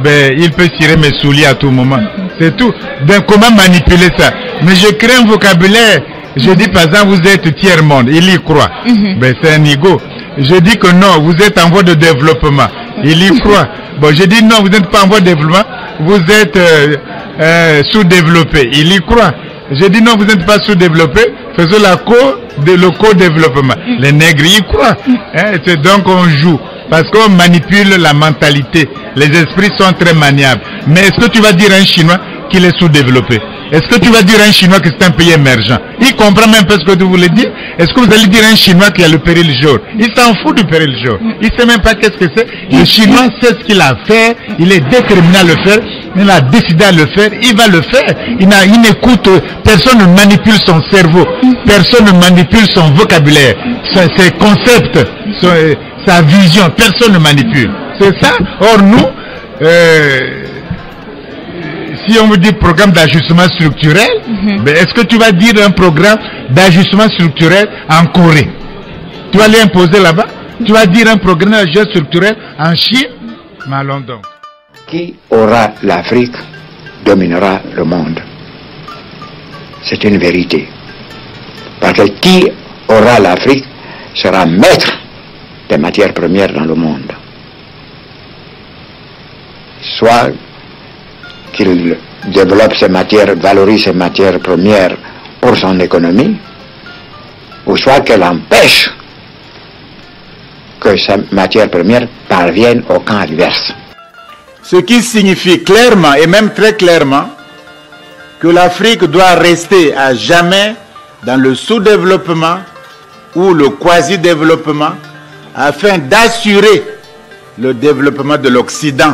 ben, il peut tirer mes souliers à tout moment. C'est tout. Donc comment manipuler ça? Mais je crée un vocabulaire. Je dis par exemple, vous êtes tiers-monde. Il y croit. Ben, c'est un ego. Je dis que non, vous êtes en voie de développement. Il y croit. Bon, je dis non, vous n'êtes pas en voie de développement. Vous êtes sous-développé. Il y croit. Je dis non, vous n'êtes pas sous-développé. Faisons le co-développement. Les nègres y croient. Hein? C'est donc on joue. Parce qu'on manipule la mentalité. Les esprits sont très maniables. Mais est-ce que tu vas dire à un Chinois qu'il est sous-développé? Est-ce que tu vas dire à un Chinois que c'est un pays émergent? Il comprend même pas ce que tu voulais dire. Est-ce que vous allez dire à un Chinois qu'il y a le péril jaune? Il s'en fout du péril jaune. Il ne sait même pas qu'est-ce que c'est. Le Chinois sait ce qu'il a fait. Il est déterminé à le faire. Il a décidé à le faire. Il va le faire. Il n'écoute. Personne ne manipule son cerveau. Personne ne manipule son vocabulaire. Ses concepts. Sa vision. Personne ne manipule. C'est ça. Or nous... si on vous dit programme d'ajustement structurel, ben est-ce que tu vas dire un programme d'ajustement structurel en Corée? Tu vas l'imposer là-bas? Tu vas dire un programme d'ajustement structurel en Chine? Mais allons donc. Qui aura l'Afrique dominera le monde. C'est une vérité. Parce que qui aura l'Afrique sera maître des matières premières dans le monde. Soit qu'il développe ces matières, valorise ces matières premières pour son économie, ou soit qu'elle empêche que ces matières premières parviennent au camp adverse. Ce qui signifie clairement, et même très clairement, que l'Afrique doit rester à jamais dans le sous-développement ou le quasi-développement afin d'assurer le développement de l'Occident,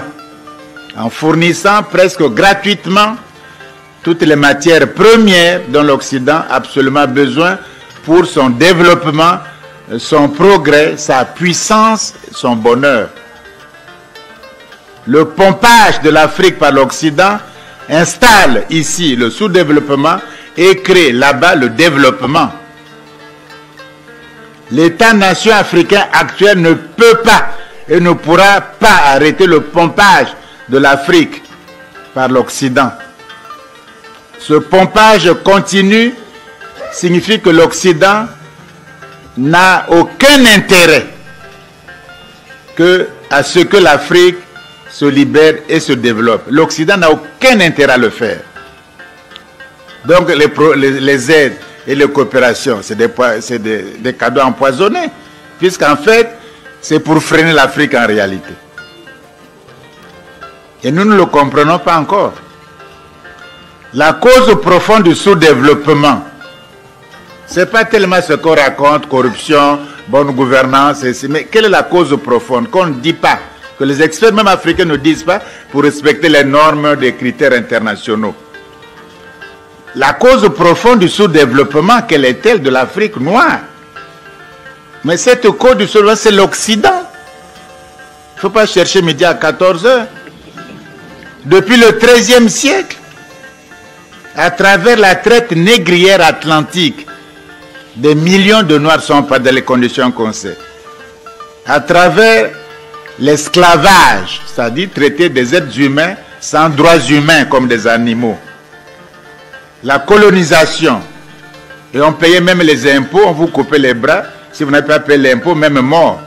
en fournissant presque gratuitement toutes les matières premières dont l'Occident a absolument besoin pour son développement, son progrès, sa puissance, son bonheur. Le pompage de l'Afrique par l'Occident installe ici le sous-développement et crée là-bas le développement. L'État-nation africain actuel ne peut pas et ne pourra pas arrêter le pompage de l'Afrique par l'Occident. Ce pompage continu signifie que l'Occident n'a aucun intérêt à ce que l'Afrique se libère et se développe. L'Occident n'a aucun intérêt à le faire. Donc les aides et les coopérations, c'est des cadeaux empoisonnés, puisqu'en fait, c'est pour freiner l'Afrique en réalité. Et nous ne le comprenons pas encore. La cause profonde du sous-développement, ce n'est pas tellement ce qu'on raconte, corruption, bonne gouvernance, mais quelle est la cause profonde qu'on ne dit pas, que les experts même africains ne disent pas pour respecter les normes des critères internationaux. La cause profonde du sous-développement, quelle est-elle de l'Afrique noire? Mais cette cause du sous-développement, c'est l'Occident. Il ne faut pas chercher midi à 14 heures. Depuis le XIIIe siècle, à travers la traite négrière atlantique, des millions de Noirs sont pas dans les conditions qu'on sait. À travers l'esclavage, c'est-à-dire traiter des êtres humains sans droits humains comme des animaux. La colonisation, et on payait même les impôts, on vous coupait les bras, si vous n'avez pas payé l'impôt, même mort.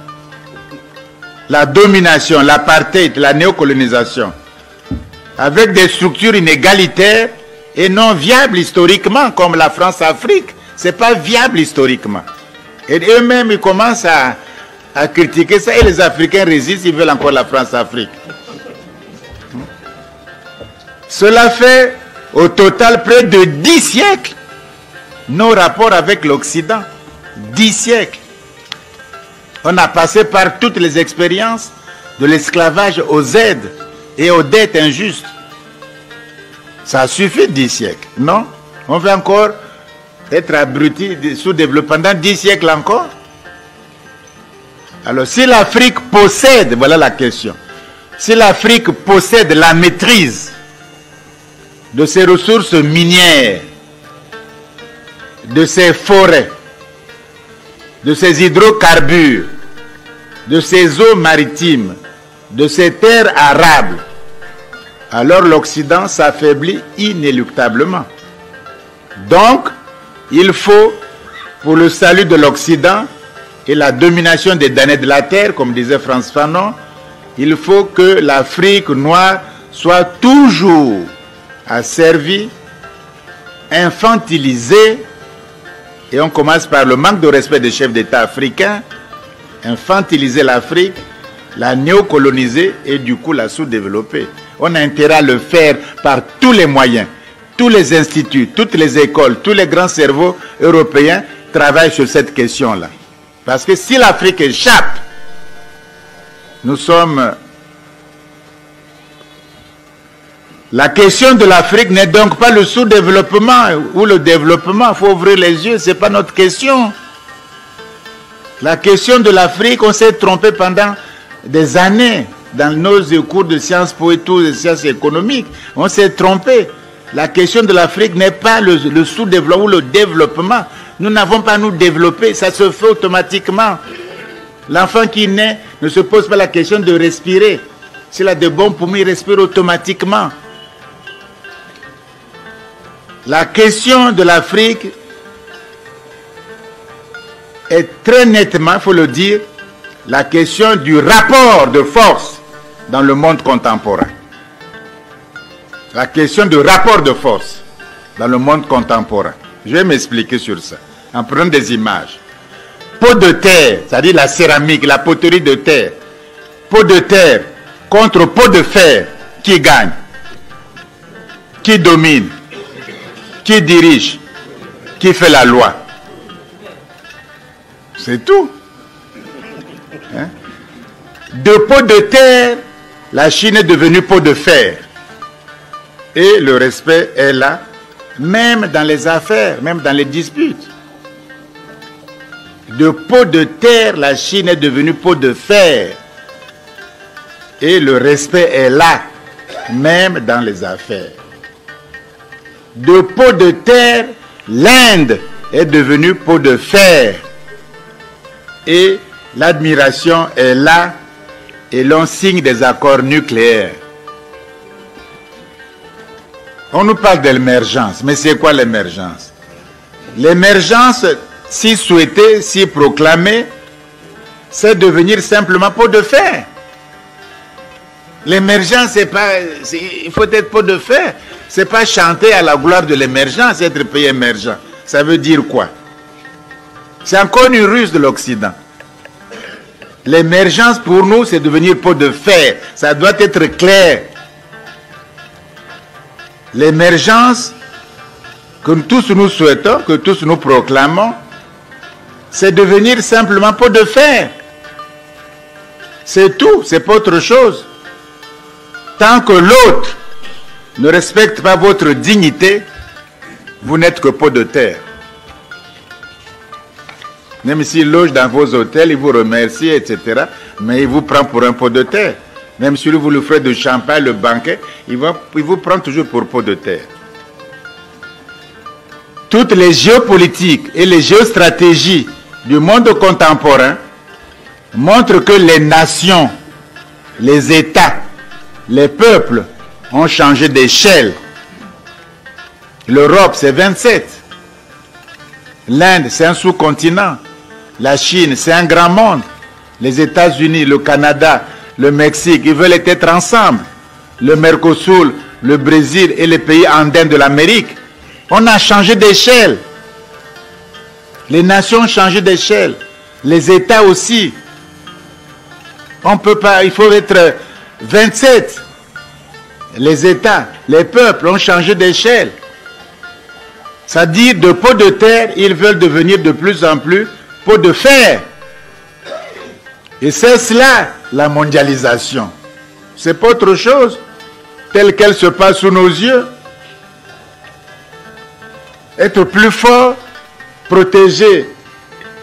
La domination, l'apartheid, la néocolonisation, avec des structures inégalitaires et non viables historiquement, comme la France-Afrique. Ce n'est pas viable historiquement. Et eux-mêmes, ils commencent à critiquer ça, et les Africains résistent, ils veulent encore la France-Afrique. Cela fait au total près de 10 siècles nos rapports avec l'Occident. 10 siècles. On a passé par toutes les expériences, de l'esclavage aux aides et aux dettes injustes. Ça suffit 10 siècles, non? On veut encore être abruti, sous-développé pendant 10 siècles encore? Alors, si l'Afrique possède, voilà la question, si l'Afrique possède la maîtrise de ses ressources minières, de ses forêts, de ses hydrocarbures, de ses eaux maritimes, de ses terres arables, alors l'Occident s'affaiblit inéluctablement. Donc, il faut, pour le salut de l'Occident et la domination des damnés de la terre, comme disait Frantz Fanon, il faut que l'Afrique noire soit toujours asservie, infantilisée, et on commence par le manque de respect des chefs d'État africains, infantiliser l'Afrique, la néocoloniser et du coup la sous-développer. On a intérêt à le faire par tous les moyens. Tous les instituts, toutes les écoles, tous les grands cerveaux européens travaillent sur cette question-là. Parce que si l'Afrique échappe, nous sommes... La question de l'Afrique n'est donc pas le sous-développement ou le développement. Il faut ouvrir les yeux, ce n'est pas notre question. La question de l'Afrique, on s'est trompé pendant des années dans nos cours de sciences po et tout, de sciences économiques. On s'est trompé. La question de l'Afrique n'est pas le sous-développement ou le développement. Nous n'avons pas à nous développer, ça se fait automatiquement. L'enfant qui naît ne se pose pas la question de respirer. S'il a de bons poumons, il respire automatiquement. La question de l'Afrique est très nettement, il faut le dire, la question du rapport de force dans le monde contemporain. La question du rapport de force dans le monde contemporain. Je vais m'expliquer sur ça, en prenant des images. Pot de terre, c'est-à-dire la céramique, la poterie de terre. Pot de terre contre pot de fer, qui gagne? Qui domine? Qui dirige? Qui fait la loi? C'est tout. Hein? De pot de terre, la Chine est devenue pot de fer. Et le respect est là, même dans les affaires, même dans les disputes. De pot de terre, la Chine est devenue pot de fer. Et le respect est là, même dans les affaires. De pot de terre, l'Inde est devenue pot de fer. Et l'admiration est là, et l'on signe des accords nucléaires. On nous parle de l'émergence, mais c'est quoi l'émergence? L'émergence, si souhaitée, si proclamée, c'est devenir simplement pot de fer. L'émergence, c'est pas... il faut être pot de fer. C'est pas chanter à la gloire de l'émergence, être pays émergent. Ça veut dire quoi? C'est encore une ruse de l'Occident. L'émergence pour nous, c'est devenir pot de fer. Ça doit être clair. L'émergence que tous nous souhaitons, que tous nous proclamons, c'est devenir simplement pot de fer. C'est tout, c'est pas autre chose. Tant que l'autre ne respecte pas votre dignité, vous n'êtes que pot de terre. Même s'il loge dans vos hôtels, il vous remercie, etc. Mais il vous prend pour un pot de terre. Même si vous lui ferez de champagne, le banquet, il vous prend toujours pour pot de terre. Toutes les géopolitiques et les géostratégies du monde contemporain montrent que les nations, les États, les peuples ont changé d'échelle. L'Europe, c'est 27. L'Inde, c'est un sous-continent. La Chine, c'est un grand monde. Les États-Unis, le Canada, le Mexique, ils veulent être ensemble. Le Mercosur, le Brésil et les pays andins de l'Amérique. On a changé d'échelle. Les nations ont changé d'échelle. Les États aussi. On peut pas, il faut être 27. Les États, les peuples ont changé d'échelle. C'est-à-dire, de pot de terre, ils veulent devenir de plus en plus pot de fer. Et c'est cela, la mondialisation. C'est pas autre chose, telle qu'elle se passe sous nos yeux. être plus fort, protéger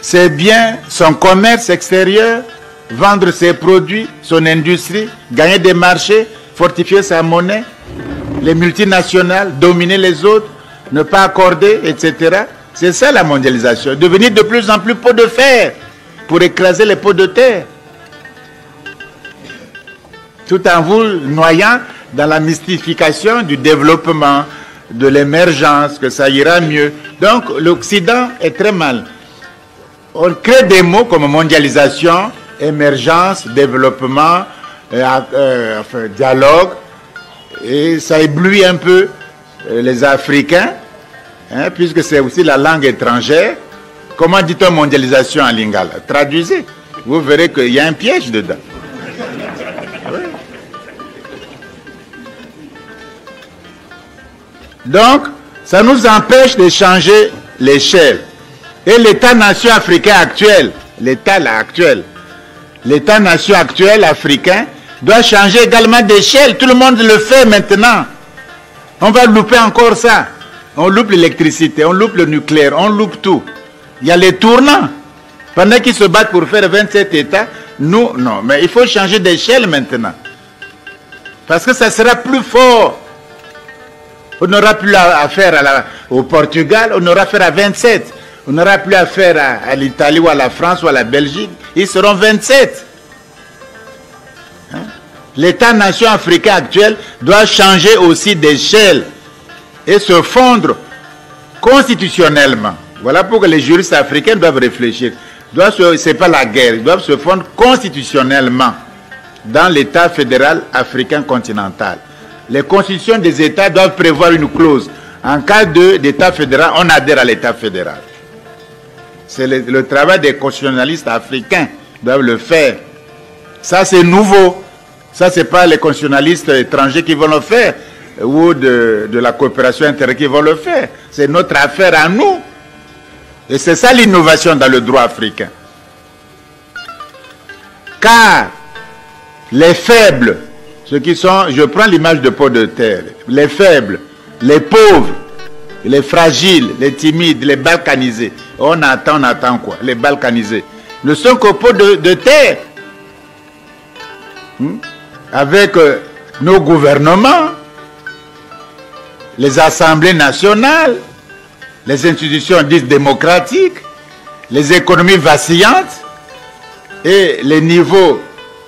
ses biens, son commerce extérieur, vendre ses produits, son industrie, gagner des marchés, fortifier sa monnaie, les multinationales, dominer les autres, ne pas accorder, etc. C'est ça la mondialisation, devenir de plus en plus pot de fer pour écraser les pots de terre, tout en vous noyant dans la mystification du développement, de l'émergence, que ça ira mieux. Donc l'Occident est très mal. On crée des mots comme mondialisation, émergence, développement, dialogue, et ça éblouit un peu les Africains, hein, puisque c'est aussi la langue étrangère. Comment dit-on mondialisation en lingala? Traduisez, vous verrez qu'il y a un piège dedans. Oui. Donc, ça nous empêche de changer l'échelle. Et l'État-nation africain actuel, l'État-nation actuel africain doit changer également d'échelle. Tout le monde le fait maintenant. On va louper encore ça. On loupe l'électricité, on loupe le nucléaire, on loupe tout. Il y a les tournants. Pendant qu'ils se battent pour faire 27 États, nous, non. Mais il faut changer d'échelle maintenant. Parce que ça sera plus fort. On n'aura plus affaire au Portugal, on aura affaire à 27. On n'aura plus affaire à l'Italie ou à la France ou à la Belgique. Ils seront 27. Hein? L'État-nation africain actuel doit changer aussi d'échelle et se fondre constitutionnellement. Voilà pourquoi les juristes africains doivent réfléchir. Ce n'est pas la guerre, ils doivent se fondre constitutionnellement dans l'État fédéral africain continental. Les constitutions des États doivent prévoir une clause. En cas d'État fédéral, on adhère à l'État fédéral. C'est le travail des constitutionnalistes africains qui doivent le faire. Ça, c'est nouveau. Ça, ce n'est pas les constitutionnalistes étrangers qui vont le faire ou de la coopération intérieure qui vont le faire. C'est notre affaire à nous. Et c'est ça l'innovation dans le droit africain. Car les faibles, ceux qui sont, je prends l'image de pot de terre, les faibles, les pauvres, les fragiles, les timides, les balkanisés, on attend quoi? Les balkanisés ne sont qu'au pot de terre. Avec nos gouvernements, les assemblées nationales, les institutions dites démocratiques, les économies vacillantes et les niveaux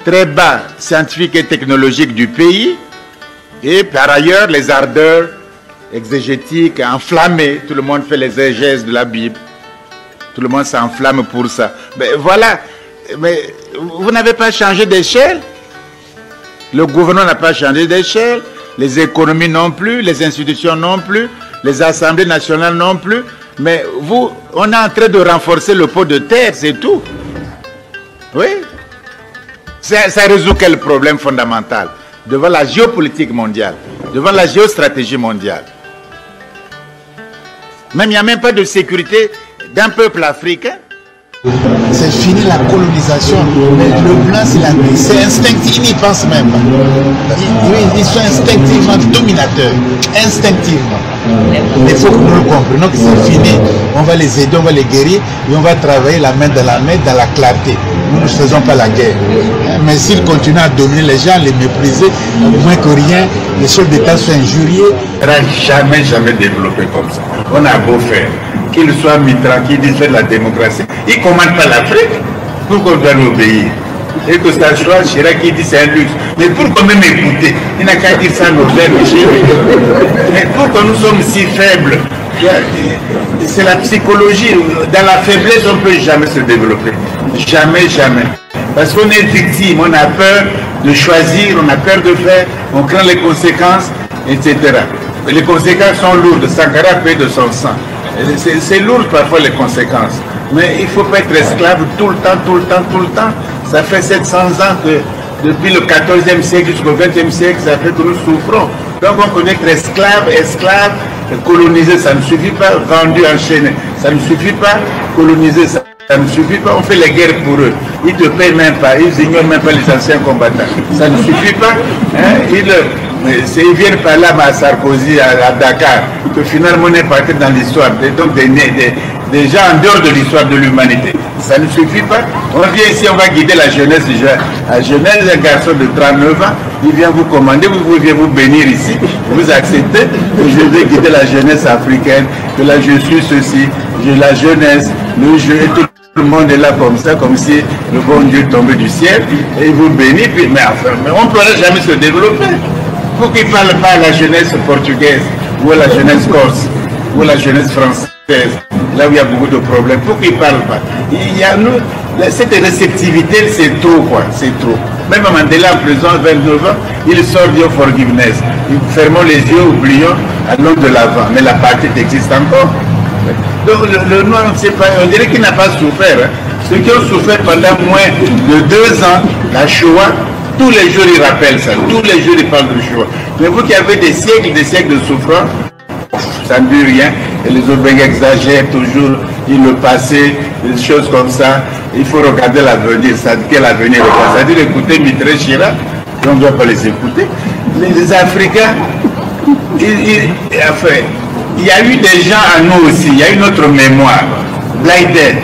très bas scientifiques et technologiques du pays, et par ailleurs les ardeurs exégétiques enflammées. Tout le monde fait les exégèses de la Bible, tout le monde s'enflamme pour ça. Mais voilà, mais vous n'avez pas changé d'échelle. Le gouvernement n'a pas changé d'échelle, les économies non plus, les institutions non plus, les assemblées nationales non plus. Mais vous, on est en train de renforcer le pot de terre, c'est tout. Oui. Ça résout quel problème fondamental devant la géopolitique mondiale, devant la géostratégie mondiale? Même il n'y a même pas de sécurité d'un peuple africain. C'est fini la colonisation. Le blanc, c'est instinctif, ils n'y pensent même pas. Ils sont instinctivement dominateurs. Instinctivement. Il faut que nous le comprenions que c'est fini. On va les aider, on va les guérir et on va travailler la main, dans la clarté. Nous ne faisons pas la guerre. Mais s'ils continuent à dominer les gens, les mépriser, au moins que rien, les chefs d'État soient injuriés. Jamais développé comme ça. On a beau faire. Qu'il soit Mitterrand qui dit faire la démocratie, il ne commande pas l'Afrique pour qu'on doit obéir. Et que ça soit Chirac qui dit c'est un luxe. Mais pour quand même écouter, il n'a qu'à dire ça nos frères Michel. Mais pourquoi nous sommes si faibles? C'est la psychologie. Dans la faiblesse, on ne peut jamais se développer. Jamais, jamais. Parce qu'on est victime, on a peur de choisir, on a peur de faire, on craint les conséquences, etc. Les conséquences sont lourdes. Sankara paie de son sang. C'est lourd parfois les conséquences. Mais il ne faut pas être esclave tout le temps. Ça fait 700 ans que depuis le 14e siècle jusqu'au 20e siècle, ça fait que nous souffrons. Donc on connaît être esclave, coloniser, ça ne suffit pas, vendu, enchaîné, ça ne suffit pas, coloniser, ça ne suffit pas, on fait les guerres pour eux. Ils ne te payent même pas, ils ignorent même pas les anciens combattants. Ça ne suffit pas, hein? Mais ils viennent par là à Sarkozy, à Dakar, que finalement on est parti dans l'histoire, donc des gens en dehors de l'histoire de l'humanité. Ça ne suffit pas. On vient ici, on va guider la jeunesse. À Genève, un garçon de 39 ans, il vient vous commander, vous vient vous bénir ici, vous acceptez, que je vais guider la jeunesse africaine, que là je suis ceci, j'ai la jeunesse, le jeu, et tout le monde est là comme ça, comme si le bon Dieu tombait du ciel, et il vous bénit, puis, mais on ne pourra jamais se développer. Pour qu'il ne parle pas à la jeunesse portugaise, ou à la jeunesse corse, ou à la jeunesse française, là où il y a beaucoup de problèmes, pour qu'ils ne parlent pas. Il y a cette réceptivité, c'est trop, quoi, c'est trop. Même Mandela en prison, 29 ans, il sort du forgiveness. Fermons les yeux, oublions, allons de l'avant. Mais la partie existe encore. Donc le noir, on ne sait pas, on dirait qu'il n'a pas souffert. Hein. Ceux qui ont souffert pendant moins de 2 ans, la Shoah, tous les jours ils rappellent ça, tous les jours ils parlent de Shoah. Mais vous qui avez des siècles de souffrance, ça ne dit rien. Et les autres exagèrent toujours, le passé, des choses comme ça. Il faut regarder l'avenir. Ça dit quel avenir regarde. Ça dit écouter Mitre Chirac, on ne doit pas les écouter. Les Africains, il y a eu des gens à nous aussi, il y a une autre mémoire. Blyden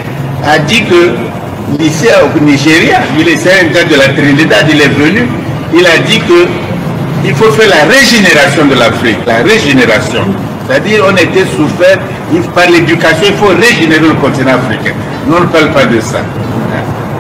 a dit que ici au Nigeria, c'est un gars de la Trinidad, il est venu, il a dit qu'il faut faire la régénération de l'Afrique, la régénération. C'est-à-dire on était souffert par l'éducation, il faut régénérer le continent africain. Nous on ne parle pas de ça.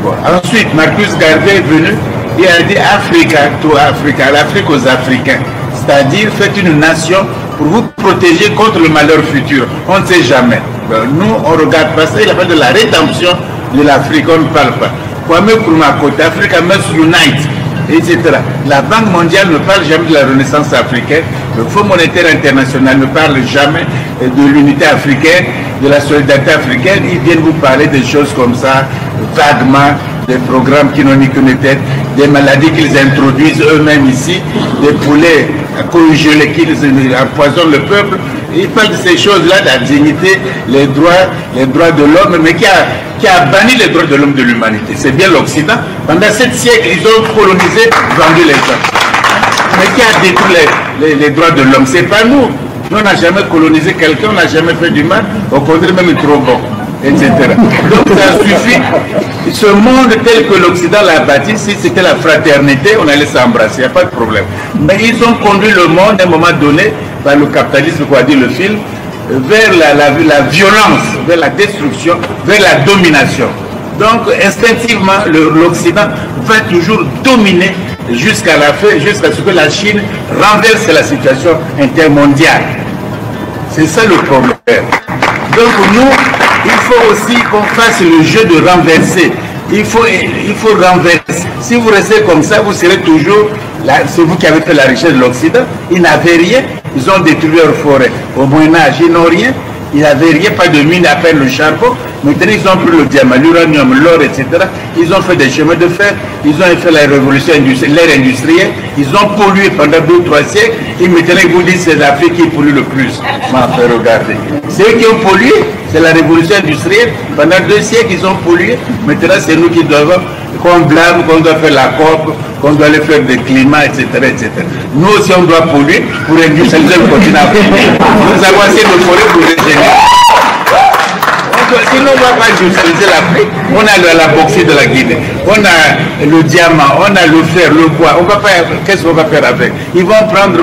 Bon. Ensuite, Marcus Garvey est venu, il a dit Africa to Africa, l'Afrique aux Africains. C'est-à-dire faites une nation pour vous protéger contre le malheur futur. On ne sait jamais. Nous, on ne regarde pas ça, il a fait de la rédemption de l'Afrique, on ne parle pas. Kwame Nkrumah, côté Africa must unite, etc. La Banque mondiale ne parle jamais de la renaissance africaine. Le Fonds monétaire international ne parle jamais de l'unité africaine, de la solidarité africaine. Ils viennent vous parler des choses comme ça, vaguement, des programmes qui n'ont ni qu'une tête, des maladies qu'ils introduisent eux-mêmes ici, des poulets congelés qu'ils empoisonnent le peuple. Ils parlent de ces choses-là, la dignité, les droits de l'homme, mais qui a banni les droits de l'homme de l'humanité. C'est bien l'Occident. Pendant 7 siècles, ils ont colonisé, vendu les gens. Mais qui a détruit les droits de l'homme? C'est pas nous. Nous, on n'a jamais colonisé quelqu'un, on n'a jamais fait du mal, au contraire, même trop bon, etc. Donc ça suffit. Ce monde tel que l'Occident l'a bâti, si c'était la fraternité, on allait s'embrasser, il n'y a pas de problème. Mais ils ont conduit le monde à un moment donné, par le capitalisme, quoi dit le film, vers la violence, vers la destruction, vers la domination. Donc instinctivement, l'Occident va toujours dominer jusqu'à la fin, jusqu'à ce que la Chine renverse la situation intermondiale. C'est ça le problème. Donc nous, il faut aussi qu'on fasse le jeu de renverser. Il faut renverser. Si vous restez comme ça, vous serez toujours là. C'est vous qui avez fait la richesse de l'Occident. Ils n'avaient rien. Ils ont détruit leur forêt. Au Moyen-Âge, ils n'ont rien. Ils n'avaient rien, pas de mine, à peine le charbon. Maintenant, ils ont pris le diamant, l'uranium, l'or, etc. Ils ont fait des chemins de fer. Ils ont fait la révolution industrielle, l'ère industrielle. Ils ont pollué pendant 2 ou 3 siècles. Et maintenant, ils vous disent que c'est l'Afrique qui pollue le plus. M'en fait regarder. C'est eux qui ont pollué. C'est la révolution industrielle. Pendant 2 siècles, ils ont pollué. Maintenant, c'est nous qui devons, qu'on blâme, qu'on doit faire la COP, qu'on doit aller faire des climats, etc., etc. Nous aussi, on doit polluer pour industrialiser le continent africain. Nous avons assez de forêts pour régénérer. Sinon, on ne va pas industrialiser l'Afrique. On a la bauxite de la Guinée, on a le diamant, on a le fer, le bois. On va pas. Qu'est-ce qu'on va faire avec? Ils vont prendre,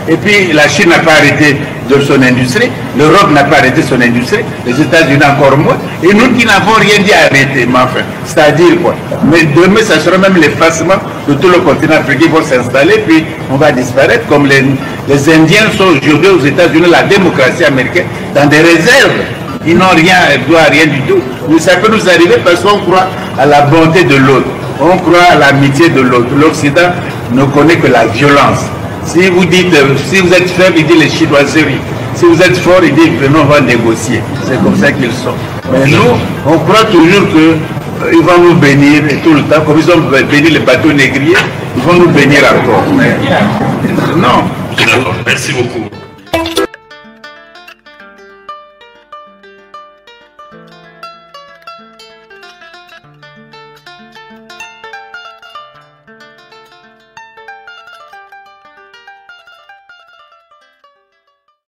et puis la Chine n'a pas arrêté de son industrie, l'Europe n'a pas arrêté son industrie, les États-Unis encore moins, et nous qui n'avons rien dit arrêter, mais enfin, c'est-à-dire quoi? Mais demain, ça sera même l'effacement de tout le continent africain, vont s'installer, puis on va disparaître, comme les Indiens sont aujourd'hui aux États-Unis, la démocratie américaine, dans des réserves. Ils n'ont rien, rien du tout. Mais ça peut nous arriver parce qu'on croit à la bonté de l'autre. On croit à l'amitié de l'autre. L'Occident ne connaît que la violence. Si vous dites, si vous êtes faible, il dit les chinoiseries. Si vous êtes fort, il dit venons, on va négocier. C'est comme ça qu'ils sont. Mais nous, on croit toujours qu'ils vont nous bénir et tout le temps. Comme ils ont béni les bateaux négriers, ils vont nous bénir encore. Mais, non. D'accord, merci beaucoup.